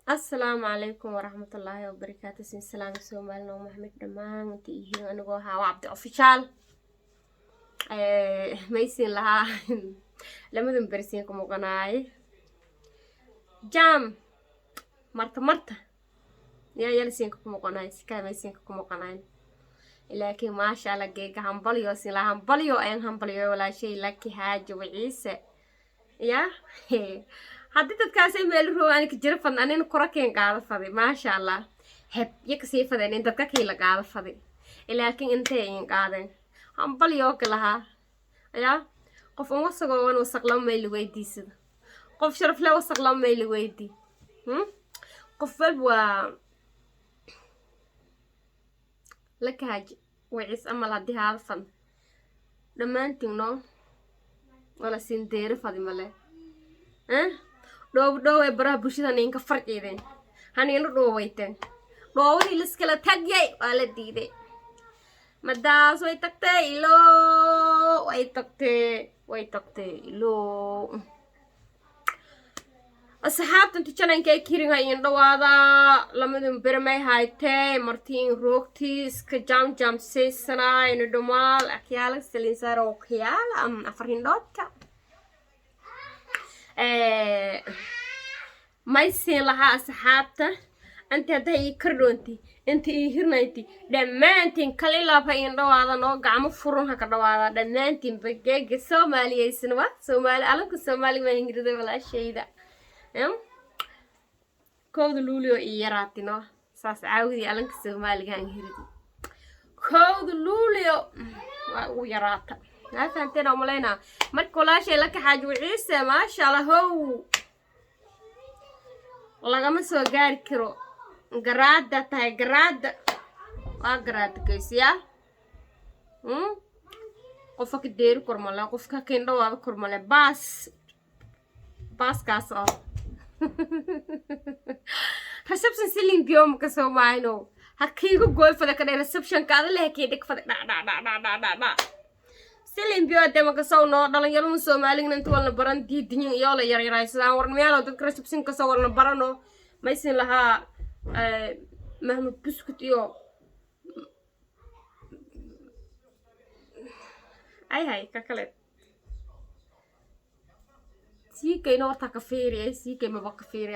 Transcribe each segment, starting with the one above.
السلام عليكم ورحمة الله وبركاته. سلام سومالنا ومحمد دمان انت ايهين انغو ها وعبد اوفيشال ميسين لها لما دن برسين كمو قناعي جام مرتا يا يلسين كمو قناعي سكا ميسين كمو قناعي لكن ما شاء الله جيجا همبليو سين لا همبليو اين همبليو ولا شيء لكي هاج وعيسى يا haddii dadkaasay meel roogaan ka jira fadna anina korakeen qaada faday maasha allah heb yakasii fadeen in dadka kii la qaada faday laakiin intay in qaadeen hambal yoo kalaha ayaa qof uma sagoon wasaq la meel weydiisada qof sharaf leh wasaq la meel weydii qof walba la kaaj wiis amal hadii haal fan dhamaantiin no wala siin deer fadi male dhow baraha bulshada ninka farqiideen hanina dhowayteen dhowdii liskala tagay waa la diiday madaas way tagtay ilo asxaabtan tijananka kiringa in dhawaada lamadun bermay haytay martiin roogtii iska jam seesana in dhumaal akyaala salinsar oo khiyaal afarindootka مايسين لها أصحابته أنت هذي كردونتي أنت إيهرنايتي دمانتين كليلا فين روادا نو قام فرون هكذا روادا دمانتين بجيج سومالي يسنوا سومالي ألوك سومالي ما ينقدر ولا شيء ده كود لوليو إيراتي نو ساس عاودي ألوك سومالي كان يهردي كود لوليو ويراتا هذا أنت نوملينا ما كل شيء لك حاجة وعيسى ما شاء الله هو lagama soo gaari karo garaada tahay garaada waa garaada kaysiya qofka deeri kormala qofka keen dhawaada kormala baas kaas oo reception ceiling biom ka soo maayno hakiigu gool fada ka reception kaada leh keedik fada da ceiling bio dema ka soo no dhalinyaro Soomaaliga inta wala baran diidin iyo la yaryaraysan warnimada dadka reception ka soo warna barano maysin laha mahmud buskut iyo ay ka kale si kay no ta ka feeri si kay ma ka feeri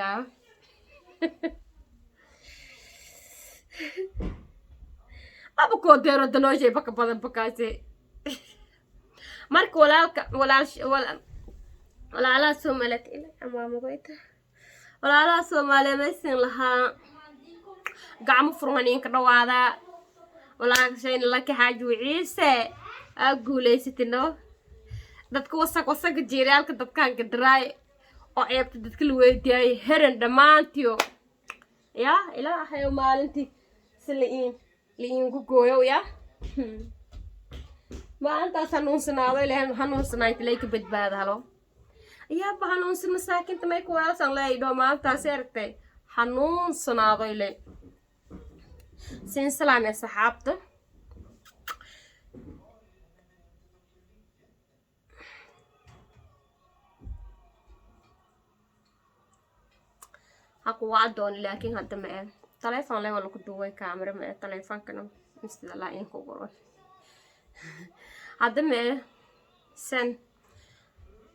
aba ko deero danoje baka badan bakaase marka walaalaha Soomaaliyeed ilaa amaamagayta walaalaha Soomaaliyeed maysan lahaa gacmo furan in ka dhawaada walaashayn la ka xaaj wiciise guuleysatino dadka wasaq jiiraalka dadkaan ka daraay oo ceebta dadka la weydiiyay heran dhamaantiyo ya ilaahay maalintii liin ku gooyo ya ما أنت هنوصنا هذا اللي هنوصنا تلاقي بدباد هلو يا با هنوصنا مساكن تما يكون أصلا لا يدو ما أنت سيرتي هنوصنا هذا اللي سين سلام يا صحابته هكو وعدوني لكن هذا ما تلفون لا ولا كدوي كاميرا ما تلفون كانوا مستدلعين كوبرون هذا ما سن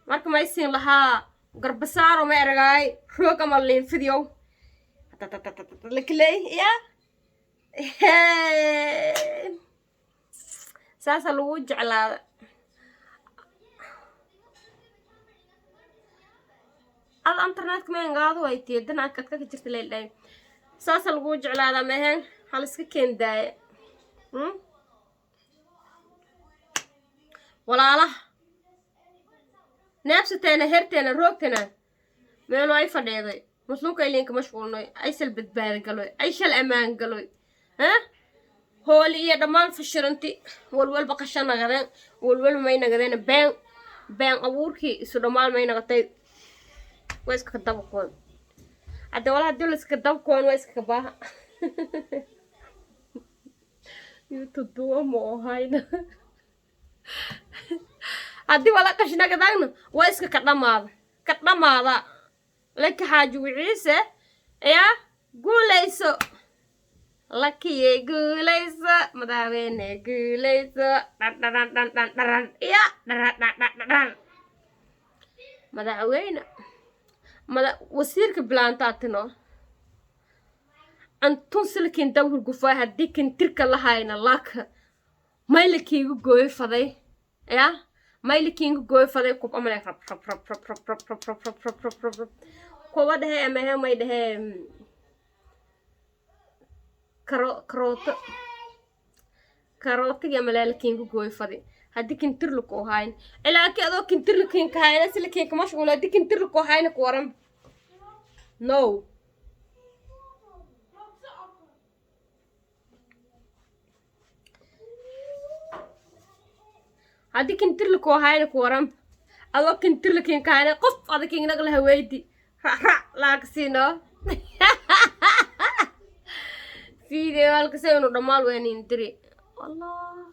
marka ma isin laha garbasaaro ma eragay roog ama leen fidiyo liklay ya saasa lagu jeclaada al internet ma ngaado way tiidan aad ka jirta leeyahay saasa lagu jeclaada ma ahan hal iska keendaay walaalaha neefsateena herteena roogteena meelo ay fadheeday muslimka ilinka mashquulnay ay sal badbaad galoy ay shal amaan galoy hooli iyo dhammaan fashiranti walwalba qashan nagadeen walwal may nagadeen been abuurkii isu dhammaan may nagatay way iska dabqoon hadda walaha dul iska dabqoon way iska baaha YouTube duwa mo hayna haddii wala qashna gadagno waa iska ka dhamaada laka xaaju wiciise يا قوليسو لكي قوليسو مداويني قوليسو يا مداوينة وسيرك بلانتاتنو أنتون سلكين دور قفاها ديكن ترك اللهاينا لاك مايلكي قوي فضي يا مايلكي قوي فضي كوب أمالك رب رب رب رب رب رب رب رب رب رب رب رب رب كوبا ده أما هي ما يده كاروت يا ملالكين قوي فضي هديك انترلكو هاين إلا كذا كنترلكين كهاين سلكين كمشغولة هديك انترلكو هاين كورم no هديك انترلكو هاين كورم الله كنترلكين كهاين قف هذا كين نقل هوايدي لاكسينو فيديو الكسينو دمال وين انتري الله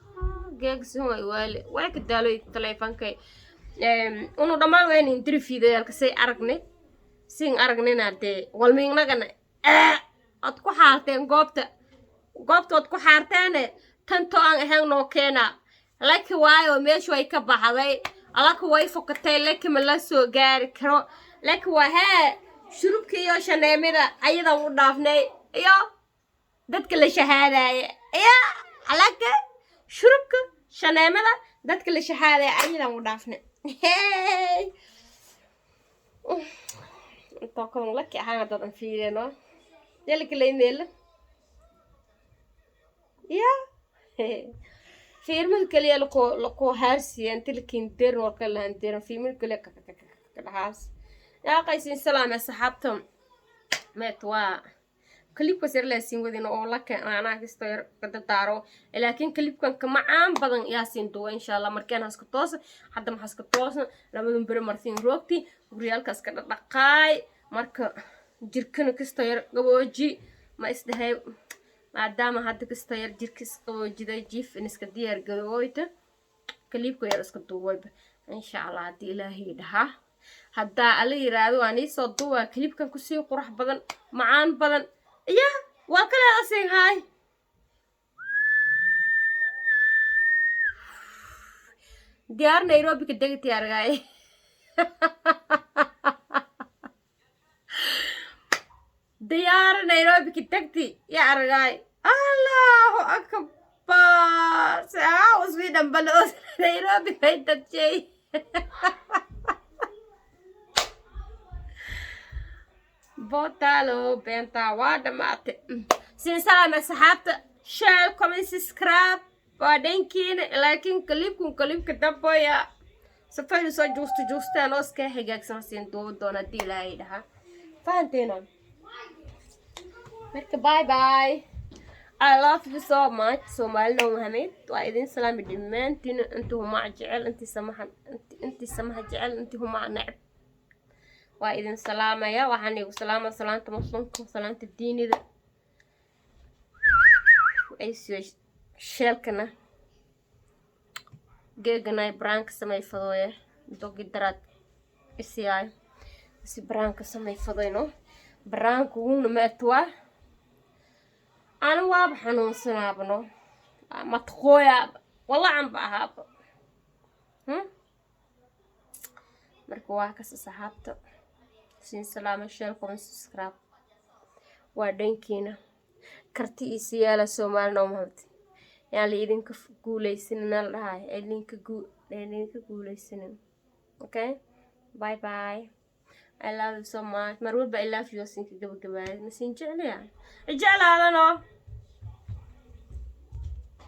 جاكسون يوالي وياك دالو التليفون كي انو دمال وين انتري فيديو الكسي ارغني سين ارغني نادي والمين نغنا ادكو حارتين غوبتا ادكو حارتين تنتو ان اهان نو كينا لكن وايو ميشو اي كبخداي alaka way fokatay laki ma la soo gaari karo laki waa haa shurubka iyo shaneemada ayadan u dhaafnay iyo dadka la shahaadaya iyo alaka shurubka shaneemada dadka la shahaadaya ayadan u dhaafnay inta kan laki ahaan dadan fiirino yalka leeymeel ya فيرمل كليه لكو هارسي انت لكن دير وكلا انتر فيرمل كليه كدحاس يا قيسين سلام صحابتهم متوا كليب كسر لاسين ودين او لك انا كستير كدتارو لكن كليب كان كمعان بدن ياسين دو ان شاء الله مركان هاسك توس حدا ما هاسك توس لما بر مرتين روقتي ريالكاس كدقاي marka jirkana kastayar gabooji ma isdahay maadaama hadda kasta yar jirkis oo jiday jiif in iska diyaar garooyta kaliibku yar iska duubay insha Allah hadii Ilaahay dhaha hadda ala yiraahdo ani soo duuba kaliibkan ku sii qurux badan macaan badan iya waa kala asin hay diyaar Nairobi ka degti argay diyaar Nairobi ka degti ya argay الله أكبر سأعوز في دمبلوس نيروبي هيدا شيء بوتالو بنتا وادا مات سين سلام صحابت شير كومنت سبسكرايب بعدين كين لكن كليبكم كتبوا يا سفير سو جوست نوس كهجاك سين دونا دي لايدها فانتينا باي باي I love you so much سومالنا ومحمد وإذن سلام الدمان أنتو مع جعل أنت سمح جعل أنت مع نعب وإذن سلامة يا وحني وسلامة سلامة مسلمكم سلامة الدين ذا أيسو شالكنا جيجنا برانك سماي فضوية دوغي درات إسياي إسي برانك سماي فضوينو برانك ونماتوا أنا واب حنون سنابنو ما تخويا والله عم بهاب مركوا كاس صحابته سين سلام شيركم سبسكرايب وادنكينا كرتي سيالا سومال نومهمت يعني إذن كقوليسننا لهاي إذن كقوليسنن okay bye bye I love you so much. مرور بقى love you سينك قبل نسين جعلي يعني الجعل هذا نو